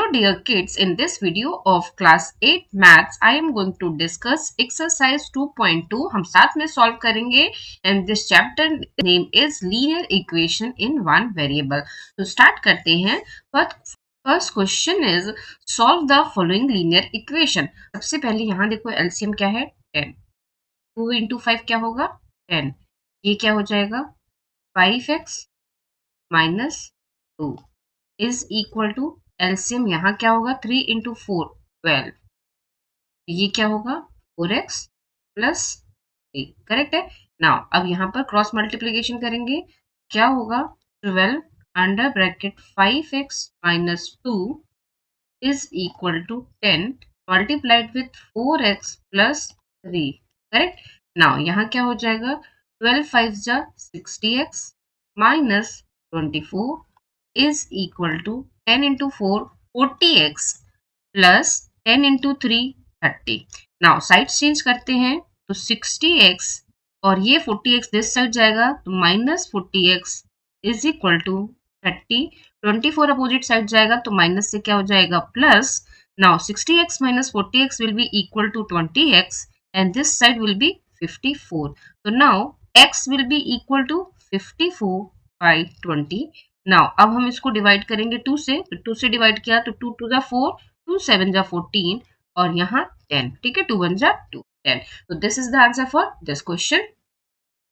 Hello dear kids, in this video of class 8 maths I am going to discuss exercise 2.2. हम साथ में solve करेंगे and this chapter name is linear equation in one variable. तो start करते हैं. First question is solve the following linear equation. सबसे पहले यहाँ देखो LCM क्या है 10. 2 into 5 क्या होगा 10. ये क्या हो जाएगा 5x minus 2 is equal to LCM यहाँ क्या होगा 3 इंटू 4 12. ये क्या होगा 4x प्लस 3. करेक्ट है. नाउ अब यहाँ पर क्रॉस मल्टीप्लीकेशन करेंगे. क्या होगा 12 under bracket 5x minus 2 is equal to 10 multiplied with 4x plus 3. Correct. Now यहाँ क्या हो जाएगा 12 5 जा 60x minus 24 is equal to 10 into 4 40x plus 10 into 3 30. Now sides change करते हैं तो 60x और ये 40x दिस साइड जाएगा तो minus 40x is equal to 30. 24 opposite side जाएगा तो माइनस से क्या हो जाएगा plus. Now 60x minus 40x will be equal to 20x and this side will be 54. So now x will be equal to 54 by 20. Now अब हम इसको divide करेंगे 2 से. तो 2 से डिवाइड किया तो 2 2 जा 4 2 7 जा 14 और यहाँ 10. ठीक है 2 1 जा 2 10. तो this is the answer for this question.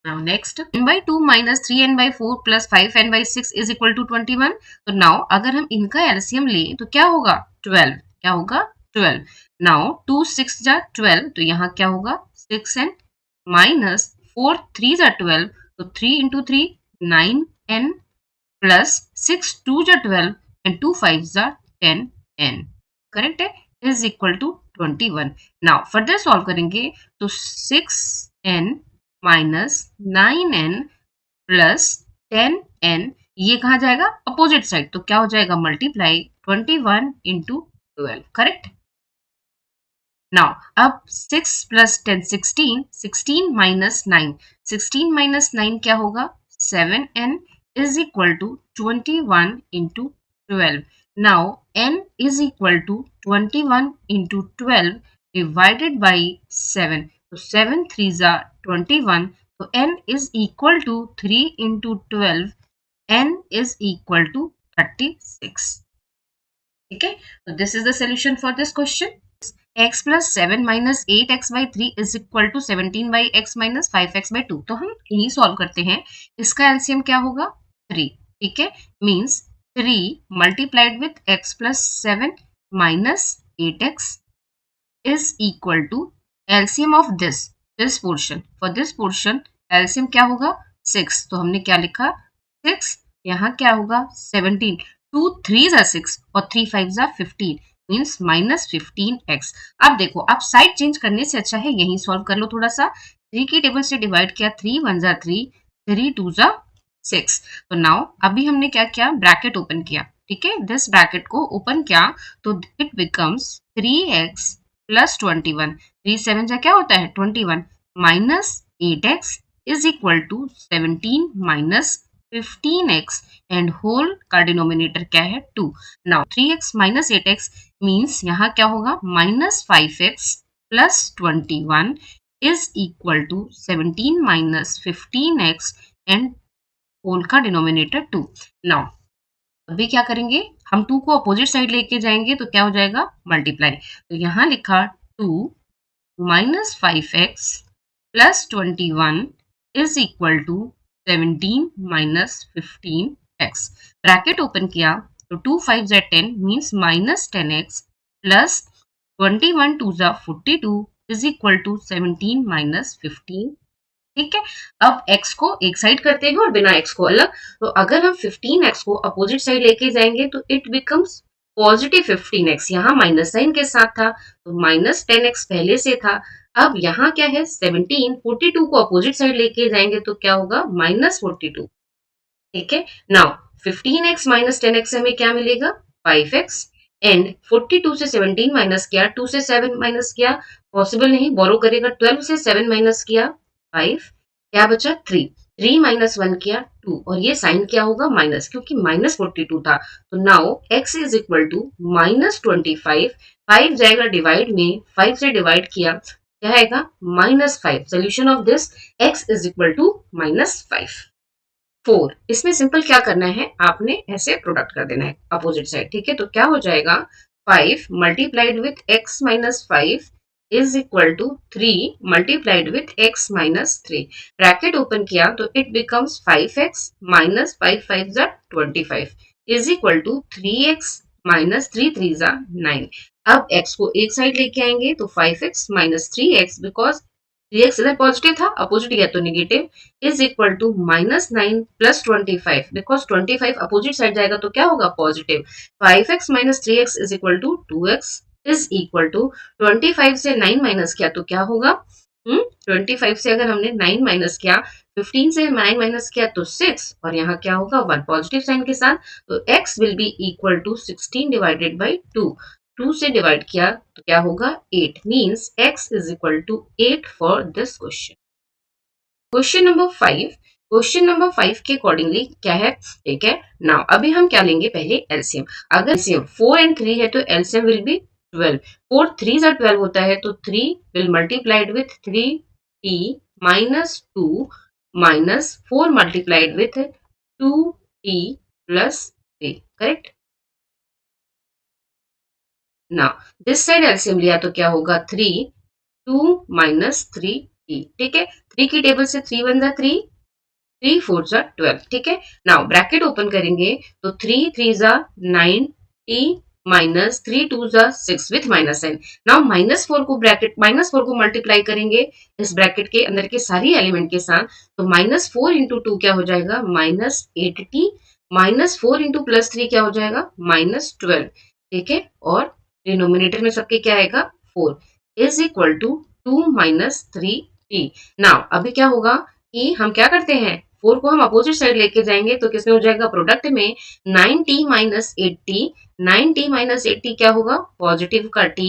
Now next n by 2 minus 3n by 4 plus 5n by 6 is equal to 21. तो नाउ अगर हम इनका एलसीएम लें तो क्या होगा 12. क्या होगा 12. नाउ 2 6 जा 12 तो यहाँ क्या होगा 6n माइनस 4 3 जा 12 तो 3 into 3 9n प्लस 6 2 जा 12 एंड 2 5 जा 10n. करेक्ट है is equal to 21. Now further solve करेंगे तो 6n minus 9n plus 10n ये कहाँ जाएगा अपोजिट साइड तो क्या हो जाएगा मल्टीप्लाई 21 इंटू 12. करेक्ट. नाउ अब 6 प्लस 10 16 16 माइनस 9 16 माइनस 9 क्या होगा 7n is equal to 21 into 12. Now n is equal to 21 into 12 divided by 7. So 7 3s are 21. So n is equal to 3 into 12. n is equal to 36. Okay. So this is the solution for this question. x plus 7 minus 8x by 3 is equal to 17 by x minus 5x by 2. तो हम यही solve करते हैं. इसका LCM क्या होगा 3. ठीक है means 3 multiplied with x plus 7 minus 8x is equal to LCM of this portion. For this portion LCM क्या होगा 6. तो हमने क्या लिखा 6. यहाँ क्या होगा 17 2 3 जा 6 और 3 5 जा 15 मीन्स माइनस 15x. अब देखो अब साइड चेंज करने से अच्छा है यही सॉल्व कर लो थोड़ा सा. 3 की टेबल से डिवाइड किया 3 1 जा 3 3 2 जा 6. तो नाउ अभी हमने क्या किया ब्रैकेट ओपन किया. ठीक है दिस ब्रैकेट को ओपन किया तो इट बिकम्स 3x प्लस 21 3 7 जा क्या होता है 21 minus 8x is equal to 17 minus 15x and whole का डिनोमिनेटर क्या है 2. Now 3x minus 8x means यहाँ क्या होगा minus 5x plus 21 is equal to 17 minus 15x and whole का डिनोमिनेटर 2. नाउ अभी क्या करेंगे हम 2 को अपोजिट साइड लेके जाएंगे तो क्या हो जाएगा मल्टीप्लाई. तो यहाँ लिखा 2 minus 5x plus 21 is equal to 17 minus 15x. Bracket open किया तो 2 5 जा 10 मीन्स माइनस 10x प्लस 21 2 जा 42 इज इक्वल टू 17 माइनस 15. ठीक है अब x को एक साइड करते हैं और बिना x को अलग. तो अगर हम 15x को अपोजिट साइड लेके जाएंगे तो इट बिकम्स पॉजिटिव 15x. यहाँ माइनस साइन के साथ था तो माइनस 10x पहले से था. अब यहाँ क्या है 17 42 को अपोजिट साइड लेके जाएंगे तो क्या होगा माइनस 42. ठीक है नाउ 15x माइनस 10x हमें क्या मिलेगा 5x एंड 42 से 17 माइनस किया 2 से 7 माइनस किया पॉसिबल नहीं बोरो करेगा 12 से 7 माइनस किया 5 क्या बचा 3. 3 माइनस 1 किया 2 और ये साइन क्या होगा माइनस, क्योंकि माइनस 42 था। तो now x is equal to -25। 5 जाएगा डिवाइड में, 5 से डिवाइड किया क्या आएगा -5। Solution of this x is equal to -5। 4 इसमें सिंपल क्या करना है, आपने ऐसे प्रोडक्ट कर देना है अपोजिट साइड, ठीक है। तो क्या हो जाएगा 5 multiplied with x minus 5 is equal to 3 multiplied with x minus 3। Bracket open किया तो इट बिकम्स 5x माइनस 5 5 जा 25 is equal to 3x minus 3 3 जा 9। अब x को एक साइड लेके आएंगे तो 5x minus 3x, because 3x इधर पॉजिटिव था, अपोजिट गया तो negative, is equal to -9 plus 25, because 25 opposite side जाएगा तो क्या होगा positive. 5x minus 3x is equal to 2x is equal to 25 से 9 माइनस किया तो क्या होगा 25 से अगर हमने 9 माइनस किया, 15 से 9 माइनस किया तो 6 और यहाँ क्या होगा 1 पॉजिटिव साइन के साथ, तो x will be equal to 16 divided by 2। 2 से डिवाइड किया तो क्या होगा 8, means x is equal to 8 for this question. Question number 5, question number 5 के अकॉर्डिंगली क्या है, ठीक है। नाउ अभी हम क्या लेंगे, पहले एलसीएम। अगर एलसीएम 4 एंड 3 है तो एलसीएम विल बी 12। 4 3 जा 12 होता है तो 3 will multiplied with 3t minus 2 minus 4 multiplied with 2t plus 3, correct. Now this side LCM लिया तो क्या होगा 3 2 माइनस 3t, ठीक है। 3 की टेबल से 3 1 जा 3, 3 4 जा 12, ठीक है। नाउ ब्रैकेट ओपन करेंगे तो 3 3 जा 9 t माइनस 3 2 जा 6 विथ माइनस साइन। नाउ -4 को मल्टीप्लाई करेंगे इस ब्रैकेट के अंदर के सारी एलिमेंट के साथ, तो -4 इंटू 2 क्या हो जाएगा -8t, -4 इंटू प्लस 3 क्या हो जाएगा -12, ठीक है। और डिनोमिनेटर में सबके क्या आएगा 4 is equal to 2 minus 3t। Now अभी क्या होगा कि हम क्या करते हैं 4 को हम अपोजिट साइड लेके जाएंगे तो किसमें हो जाएगा प्रोडक्ट में 9t minus 8t। 9t minus 8t क्या होगा पॉजिटिव का t,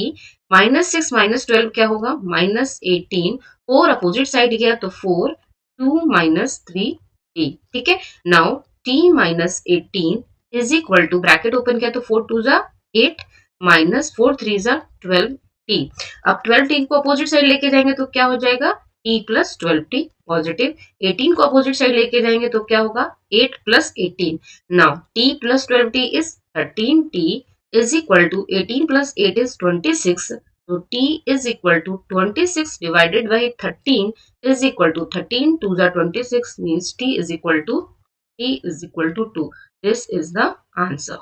माइनस 6 माइनस 12 क्या होगा -18। 4 अपोजिट साइड गया तो 4 2 माइनस 3t, ठीक है। Now t minus 18 is equal to bracket open किया तो 4 2 जा 8 माइनस 4 3 जा 12t। अब 12t को अपोजिट साइड लेके जाएंगे तो क्या हो जाएगा t प्लस 12t पॉजिटिव। 18 को अपोजिट साइड लेके जाएंगे तो क्या होगा 8 plus 18। Now t plus 12t is 13t is equal to 18 plus 8 is 26। तो t is equal to 26 divided by 13 is equal to 13 2 जा 26 means t is equal to 2। This is the answer.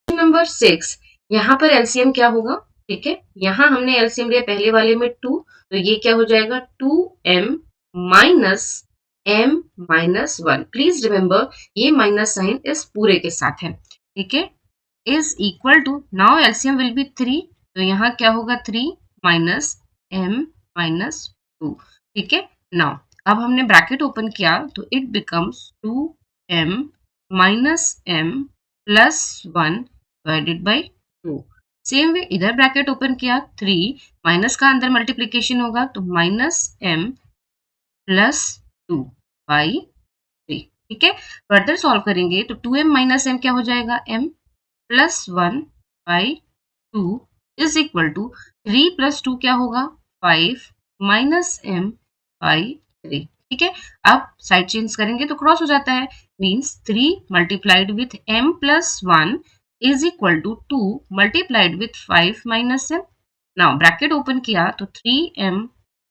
Number 6, यहाँ पर LCM क्या होगा, ठीक है। यहाँ हमने एलसीएम लिया पहले वाले में 2, तो ये क्या हो जाएगा 2m minus m minus 1। Please remember ये माइनस साइन इस पूरे के साथ है, ठीक है। Is equal to, now LCM will be 3, तो यहाँ क्या होगा 3 माइनस m माइनस 2, ठीक है। नाउ अब हमने ब्रैकेट ओपन किया तो it becomes 2m minus m plus 1 divided by 2। Same way इधर ब्रैकेट ओपन किया 3 माइनस का अंदर मल्टीप्लीकेशन होगा तो माइनस m प्लस 2 बाई 3, ठीक है। फर्दर सॉल्व करेंगे तो 2m माइनस m क्या हो जाएगा m plus 1 by 2 is equal to 3 plus 2 क्या होगा 5 माइनस m बाई 3, ठीक है। अब साइड चेंज करेंगे तो क्रॉस हो जाता है, means 3 multiplied with m plus 1 is equal to 2 multiplied with 5 minus m। Now bracket open किया तो 3m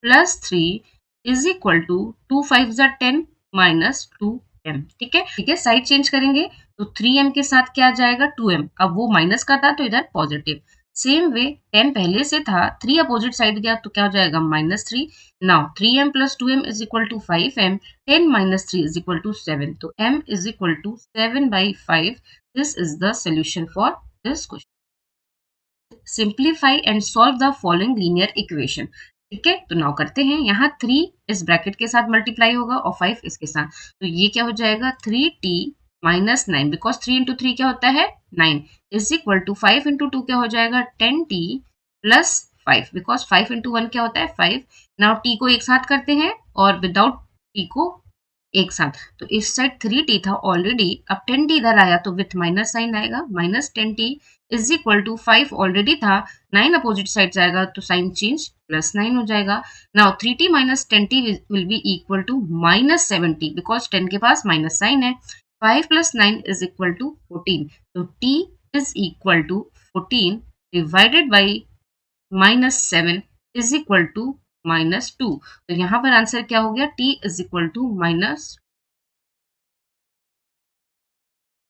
plus 3 is equal to 2 5 जा 10 माइनस 2m, ठीक है। ठीक है, साइड चेंज करेंगे तो 3m के साथ क्या आ जाएगा 2m। अब वो माइनस का था तो इधर पॉजिटिव। सेम वे 10 पहले से था, 3 अपोजिट साइड गया तो क्या हो जाएगा -3। Now 3m plus 2m is equal to 5m। 10 minus 3 is equal to 7, तो m is equal to 7 by 5। This is the solution for this question. Simplify and solve the following linear equation, ठीक है। तो now करते हैं, यहाँ 3 इस bracket के साथ मल्टीप्लाई होगा और 5 इसके साथ, तो ये क्या हो जाएगा 3t माइनस 9, बिकॉज 3 इंटू 3 क्या होता है 9, इज इक्वल टू 5 इंटू 2 क्या हो जाएगा 10t प्लस 5, बिकॉज 5 इंटू 1 क्या होता है 5। नाउ t को एक साथ करते हैं और विदाउट t को एक साथ। तो इस साइड 3t था ऑलरेडी, अब 10t इधर आया तो विथ माइनस साइन आएगा, minus 10t is equal to 5 already था, 9 अपोजिट साइड जाएगा तो साइन चेंज प्लस 9 हो जाएगा। Now 3t minus 10t will be equal to minus 7t because 10 के पास माइनस साइन है। 5 प्लस 9 इज इक्वल टू 14, तो t is equal to 14 divided by minus 7 is equal to -2। तो यहाँ पर आंसर क्या हो गया, t is equal to minus,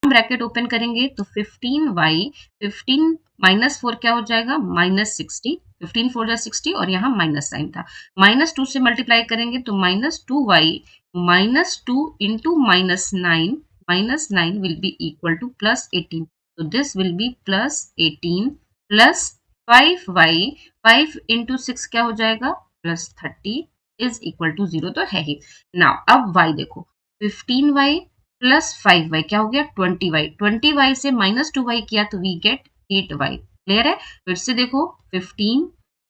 bracket open करेंगे तो 15y, 15 -4 क्या हो जाएगा, -60, 15 4 60 और यहाँ माइनस साइन था, -2 से मल्टीप्लाई करेंगे तो -2y, -2 into -9, -9 will be equal to +18, तो this will be +18 plus 5y, 5 into 6 क्या हो जाएगा, +30 इज इक्वल टू 0 तो है ही। नाउ अब y देखो, 15y प्लस 5y क्या हो गया, 20y, 20y से -2y किया तो वी गेट 8y। क्लियर है, फिर से देखो 15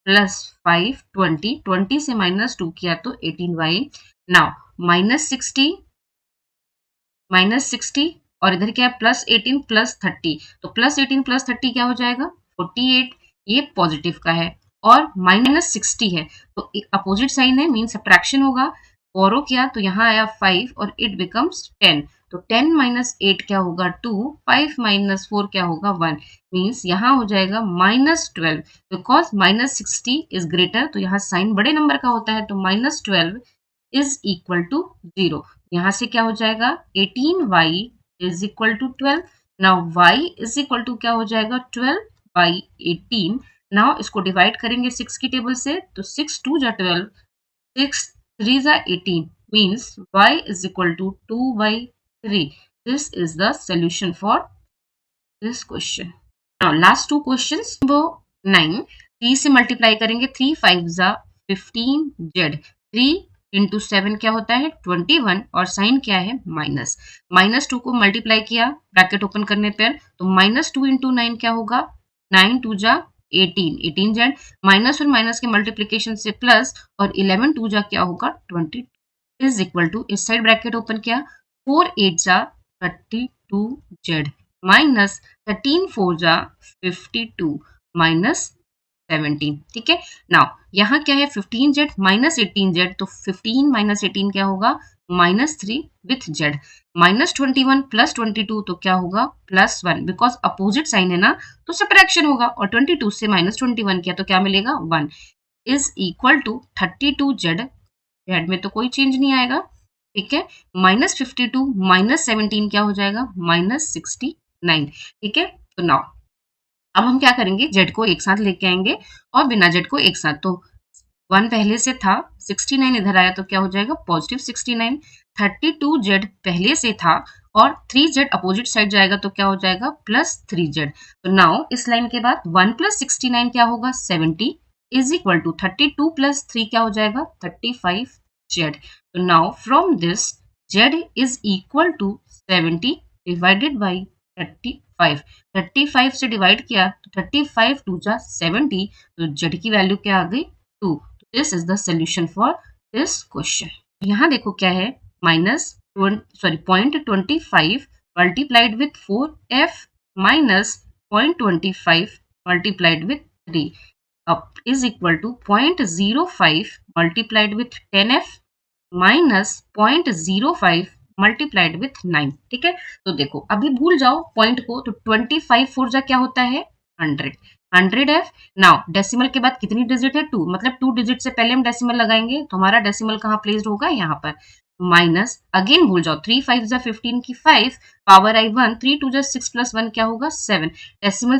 प्लस 5 20, 20 से -2 किया तो 18y। नाउ -60 और इधर क्या है, +18 +30, तो +18 +30 क्या हो जाएगा, 48, ये पॉजिटिव का है और -60 है तो अपोजिट साइन है, मीन सब्ट्रैक्शन होगा। बोरो किया तो यहाँ आया 5 और इट बिकम्स 10, तो 10 -8 क्या होगा, 2, 5 -4 क्या होगा, 1, मीन्स यहाँ हो जाएगा -12 बिकॉज -60 इज ग्रेटर, तो यहाँ साइन बड़े नंबर का होता है, तो -12 इज इक्वल टू 0। यहाँ से क्या हो जाएगा, 18y is equal to 12। Now y is equal to क्या हो जाएगा, 12/18। नाउ इसको डिवाइड करेंगे 6 की टेबल से, तो 6 2 जा 12, 6 3 जा 18, means y is equal to 2/3. This is the solution for this question. Now last two questions. Number 9, 3 से मल्टीप्लाई करेंगे, 3 5 जा 15z, 3 इंटू 7 क्या होता है, 21 और साइन क्या है, माइनस, -2 को मल्टीप्लाई किया ब्रैकेट ओपन करने पर तो -2 इंटू 9 क्या होगा, 9 2 जा 18, 18z, माइनस और माइनस के मल्टीप्लीकेशन से प्लस और 11 2 जा क्या होगा, 20 इज इक्वल टू, इस साइड ब्रैकेट ओपन किया, 4 8 जा 32z माइनस 13 4 जा 52 माइनस 17। ठीक है, नाउ यहाँ क्या है, 15z माइनस 18z, तो 15 माइनस 18 क्या होगा, -3 विथ z, -21 प्लस 22 तो क्या होगा, +1 बिकॉज अपोजिट साइन है ना, तो सब्ट्रैक्शन होगा, और 22 से -21 किया तो क्या मिलेगा, 1 is equal to 32z, z में तो कोई चेंज नहीं आएगा। ठीक है, -52 -17 क्या हो जाएगा, -69। ठीक है, तो नाउ अब हम क्या करेंगे, जेड को एक साथ लेके आएंगे और बिना जेड को एक साथ, तो 1 पहले से था, 69 इधर आया तो क्या हो जाएगा, +69, 32z पहले से था और 3z अपोजिट साइड जाएगा तो क्या हो जाएगा, +3z। तो नाउ इस लाइन के बाद 1 + 69 क्या होगा, 70 इज इक्वल टू 32 + 3 क्या हो जाएगा, 35z। तो now from this z is equal to 70 divided by 35, 35 से डिवाइड किया तो 35 2 जा 70, तो z की वैल्यू क्या आ गई, 2। This is the solution for this question. यहाँ देखो क्या है, -0.25 multiplied with 4f minus 0.25 multiplied with 3 up is equal to 0.05 multiplied with 10f minus 0.05 multiplied with 9। ठीक है, तो देखो अभी भूल जाओ पॉइंट को, तो 25 4 जा क्या होता है, 100, 100f। नाउ डेसिमल के बाद कितनी डिजिट है, 2, मतलब 2 डिजिट से पहले हम डेसिमल लगाएंगे तो हमारा डेसिमल कहाँ प्लेस्ड होगा, यहाँ पर, माइनस अगेन भूल जाओ, 3 5 जा 15 की 5 पावर आई 1, 3 2 जा 6 प्लस 1 क्या होगा, 7, डेसिमल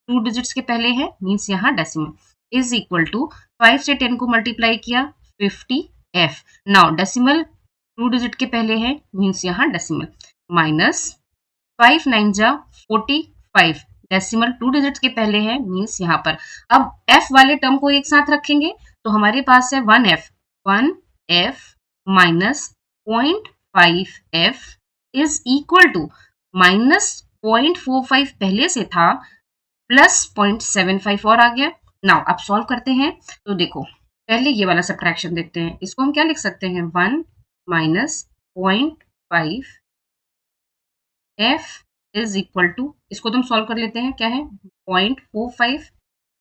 2 डिजिट्स के पहले है, मीन्स यहाँ डेसिमल इज इक्वल टू 5 से 10 को मल्टीप्लाई किया 50f। नाउ डेसिमल 2 डिजिट के पहले है, मीन्स यहाँ डेसिमल, माइनस 5 9 जा 45, डेसिमल 2 डिजिट के पहले है, मीन्स यहाँ पर। अब f वाले टर्म को एक साथ रखेंगे तो हमारे पास है 1f minus 0.5f is equal to minus 0.45 पहले से था प्लस 0.75 और आ गया। नाउ अब सॉल्व करते हैं, तो देखो पहले ये वाला सब्ट्रैक्शन देखते हैं, इसको हम क्या लिख सकते हैं, 1 minus 0.5 f is equal to, इसको तो हम सॉल्व कर लेते हैं, क्या है 0.45,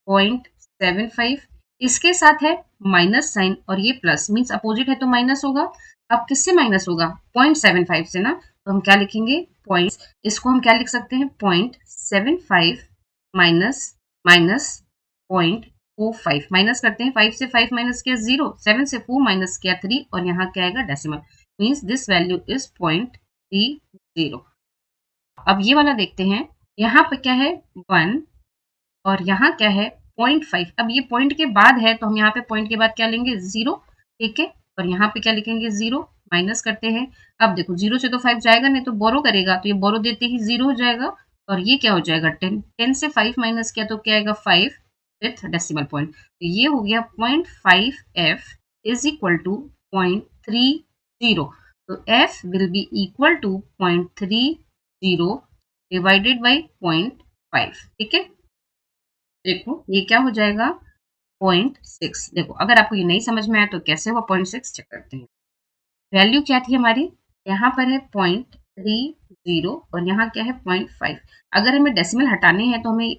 0.75, इसके साथ है माइनस साइन और ये प्लस मीन्स अपोजिट है तो माइनस होगा। अब किससे माइनस होगा 0.75 से ना, तो हम क्या लिखेंगे पॉइंट, इसको हम क्या लिख सकते हैं 0.75 माइनस माइनस 0.45, माइनस करते हैं 5 से 5 माइनस किया 0, 7 से 4 माइनस किया 3 और यहाँ क्या आएगा decimal, means this value is 0.30। अब ये वाला देखते हैं, यहाँ पे क्या है 1 और यहाँ क्या है 0.5। अब ये पॉइंट के बाद है तो हम यहाँ पे पॉइंट के बाद क्या लेंगे 0, ठीक है, और यहाँ पे क्या लिखेंगे 0, माइनस करते हैं। अब देखो 0 से तो 5 जाएगा नहीं तो बोरो करेगा, तो ये बोरो देते ही 0 हो जाएगा और ये क्या हो जाएगा 10, 10 से 5 माइनस किया तो क्या आएगा 5 विथ डेसिमल पॉइंट, तो ये हो गया 0.5f इज इक्वल टू 0.30, तो f will be equal to 0.30 divided by 0.5, ठीक है। देखो ये क्या हो जाएगा 0.6। देखो अगर आपको ये नहीं समझ में आया तो कैसे हुआ 0.6 चेक करते हैं। वैल्यू क्या थी हमारी, यहाँ पर है 0.30 और यहाँ क्या है 0.5। अगर हमें डेसिमल हटाने हैं तो हमें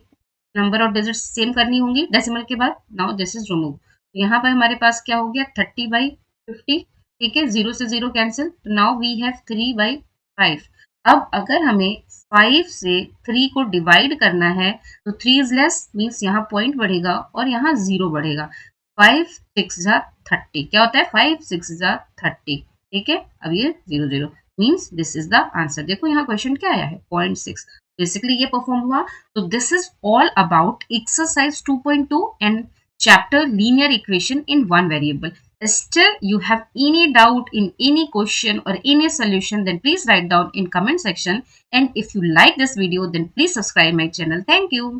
नंबर ऑफ डिजिट सेम करनी होंगी डेसिमल के बाद। नाउ दिस इज रिमूव, यहाँ पर हमारे पास क्या हो गया 30/50, ठीक है, 0 से 0 कैंसिल, तो नाउ वी हैव 3/5। अब अगर हमें 5 से 3 को डिवाइड करना है तो 3 इज लेस मीन्स यहाँ पॉइंट बढ़ेगा और यहाँ 0 बढ़ेगा। 5 6 जा 30, क्या होता है 5 6 जा 30, ठीक है। अब ये 0 0 means this is the answer. देखो यहाँ क्वेश्चन क्या आया है 0.6, बेसिकली ये परफॉर्म हुआ। तो this is all about exercise 2.2 and chapter linear equation in one variable. Still you have any doubt in any question or any solution, then please write down in comment section, and if you like this video then please subscribe my channel. Thank you.